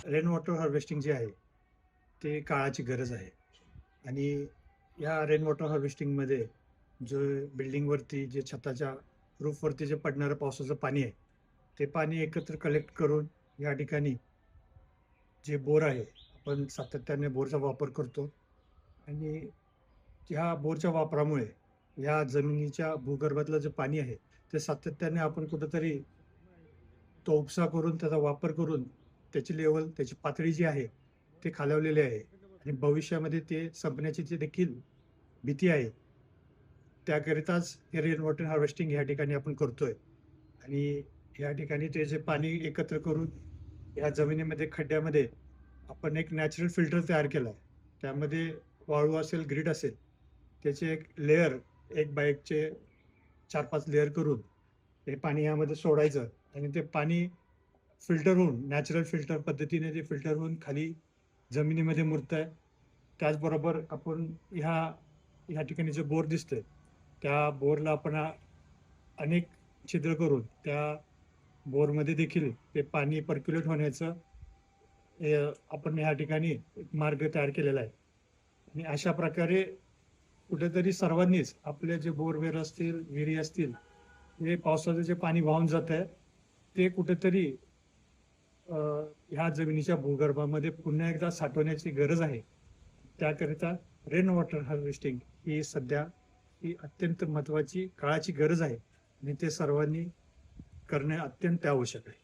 Rain water harvesting जे आहे, ते काळाची गरज आहे. आणि या रेन वॉटर हार्वेस्टिंगमध्ये जो बिल्डिंगवरती जे छताच्या रूफवरती जे पडणारं पावसाचं पाणी आहे, ते पाणी एकत्र कलेक्ट करून या ठिकाणी जे बोर आहे, आपण सातत्याने बोरचा वापर करतो आणि ह्या बोरच्या वापरामुळे या जमिनीच्या भूगर्भातलं जे पाणी आहे, ते सातत्याने आपण कुठेतरी तो उपसा करून त्याचा वापर करून त्याची लेव्हल, त्याची पातळी जी आहे, ते खालावलेली आहे आणि भविष्यामध्ये ते संपण्याची जी देखील भीती आहे, त्याकरिताच हे रेन वॉटर हार्वेस्टिंग या ठिकाणी आपण करतोय आणि या ठिकाणी ते जे पाणी एकत्र करून या जमिनीमध्ये, खड्ड्यामध्ये आपण एक नॅचरल फिल्टर तयार केलाय. त्यामध्ये वाळू असेल, ग्रीड असेल, त्याचे एक लेयर, एक बाय एकचे 4-5 लेयर करून ते पाणी यामध्ये सोडायचं आणि ते पाणी फिल्टर होऊन, नॅचरल फिल्टर पद्धतीने ते फिल्टर होऊन खाली जमिनीमध्ये मुरतंय. त्याचबरोबर आपण ह्या ह्या ठिकाणी जो बोर दिसतोय, त्या बोरला आपण अनेक छिद्र करून त्या बोरमध्ये देखील ते पाणी पर्क्युलेट होण्याचं आपण या ठिकाणी एक मार्ग तयार केलेला आहे. आणि अशा प्रकारे कुठेतरी सर्वांनीच आपले जे बोरवेल असतील, विहिरी असतील, हे पावसाचं जे पाणी वाहून जातंय, ते कुठेतरी ह्या जमिनीच्या भूगर्भामध्ये पुन्हा एकदा साठवण्याची गरज आहे. त्याकरिता रेन वॉटर हार्वेस्टिंग ही सध्या ही अत्यंत महत्त्वाची काळाची गरज आहे आणि ते सर्वांनी करणे अत्यंत आवश्यक आहे.